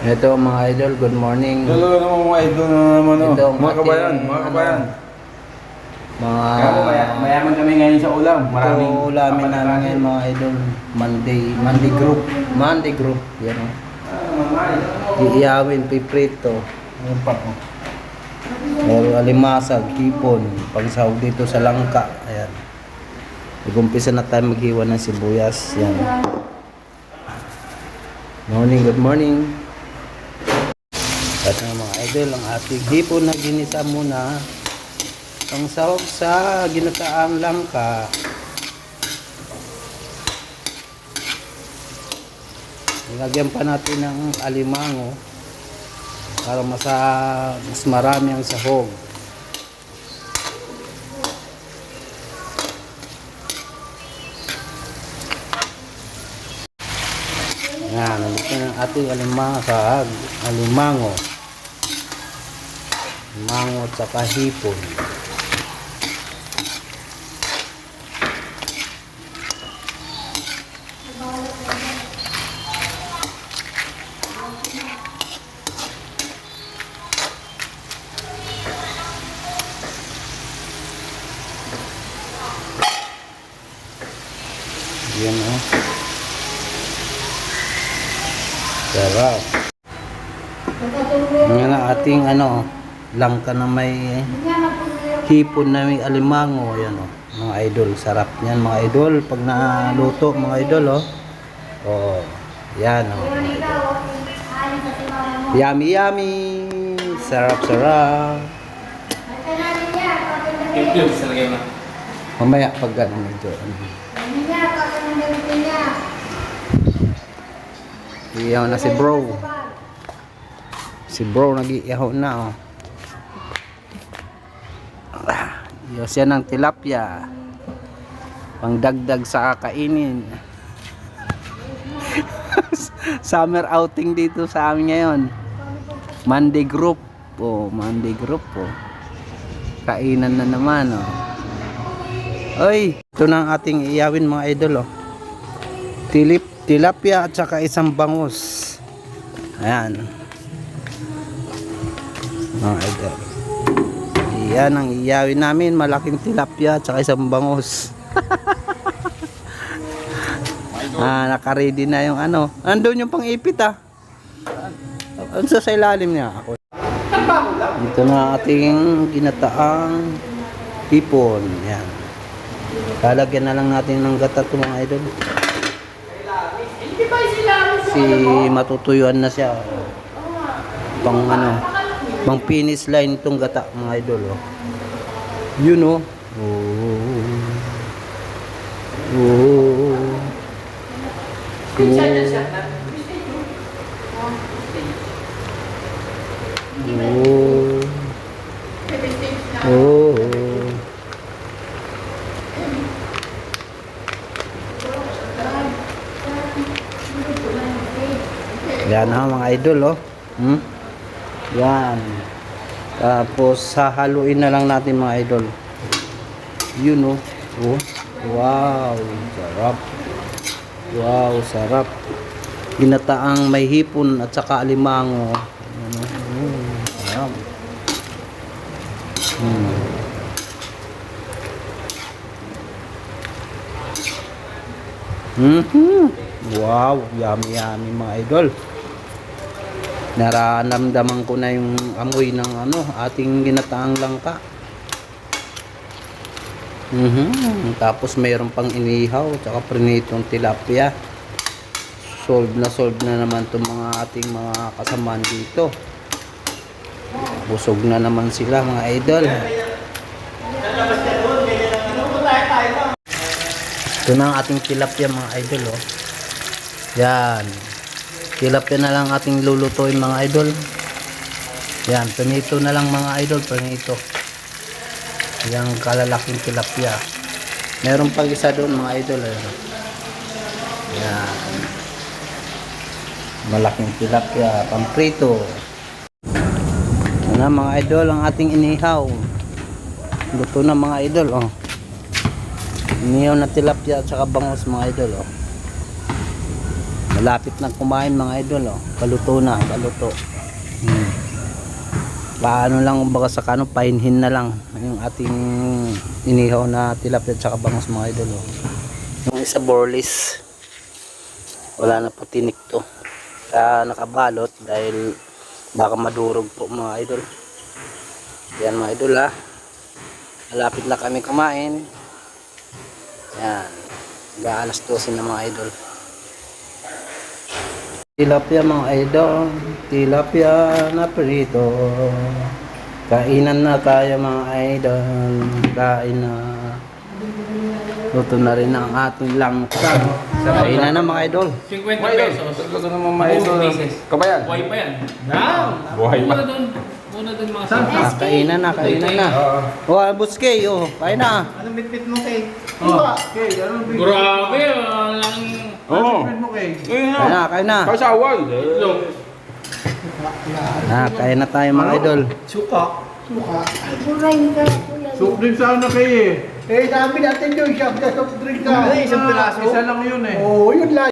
Ito mga idol, good morning. Hello naman mga idol na naman oh. Ito, Mga kabayan, mga kabayan. Mga Mayaman kami ngayon sa ulam. Maraming ito ulamin namin kapatid. ngayon mga idol. Monday group. Yan o. Iiyawin, piprito. Ano pa oh. Meron alimasag, hipon, pangsahog dito sa langka. Ayan. Nag-umpisa na tayo maghiwa ng sibuyas. Yan. Morning, good morning. At mga idol, ang ating hipon na ginisa muna. Pangsahog sa ginataang langka. Ilagyan pa natin ng alimango para mas marami ang sahog. Yan, nandito ng ating alimango. Mango at saka hipon. Yan o. Sarap. Yan ang ating langka na may hipon na may alimango. Yan o. Mga idol. Sarap yan mga idol. Pag naluto mga idol o. Oh. Yan o. Yummy yummy. Sarap sarap. Influence talaga yun. Mamaya pag gano'n medyo. Iyaw na si bro. Si bro nag-iyaw na oh. Iyaw siya ng tilapia. Pangdagdag sa kakainin. Summer outing dito sa amin ngayon. Monday group. Oh, Monday group oh. Kainan na naman oh. Oy, ito na ang ating iyawin mga idol oh. Tilapia at saka isang bangus. Ayan. Mga idol. Iyan ang iyawin namin. Malaking tilapia at saka isang bangus. Naka-ready na yung andun yung pang-ipit ah. Ano sa ilalim niya? Ako. Ito na ating ginataang hipon. Ayan. Lalagyan na lang natin ng gata ito mga idol. Si matutuyuan na siya. Pang finish line itong gata mga idol. Oh. Yun oh. Yan ha mga idol oh. Yan. Tapos hahaluin na lang natin mga idol. Yun oh. Oh. Wow, sarap. Wow, sarap. Ginataang may hipon at saka alimango. Sarap. Wow, yummy yummy mga idol. Nararamdaman ko na yung amoy ng ating ginataang langka. Tapos mayroon pang inihaw tsaka prinitong tilapia. Solve na naman itong mga ating mga kasamaan dito. Busog na naman sila mga idol. Ito na ang ating tilapia mga idol oh. Yan. Tilapia na lang ating lulutuin mga idol. Yan, pinito na lang mga idol, pinito. Yang kalalaking tilapia. Meron pang isa doon mga idol. Yan. Malaking tilapia, pamprito. Yan na mga idol ang ating inihaw. Luto na mga idol oh. Inihaw na tilapia at saka bangus mga idol oh. Lapit na kumain mga idol, oh. Paluto na, paluto. Paano lang kumbaga sa kano, painhin na lang yung ating inihaw na tilapia at saka bangus mga idol, oh. Yung isa borlis, wala na po tinik to. Kaya nakabalot dahil baka madurog po mga idol. Yan mga idol, ha. Malapit na kami kumain. Yan. Alas 12 na mga idol. Tilapia mga idol, tilapia na prito. Kainan na tayo mga idol, kain na. Luto na rin ang ating langka. Kainan na mga idol. 50 pesos. Ito naman mga idol. Kabayan. Buhay pa yan. Buhay pa. Muna dun mga sabi. Kainan na, kainan na. Oh, buske, oh, kain na. Anong bitbit mo, Kay? Okay, ano big? Grabe, lang. Oo. Bitbit mo, Kay? Kain na, kain na. Kasaway. Kain na tayo mga idol. Suka. Soup din sana kayo eh. Eh, dami natin yung shop na soft drink na. Isang piraso. Isa lang yun eh. Oo, yun lang.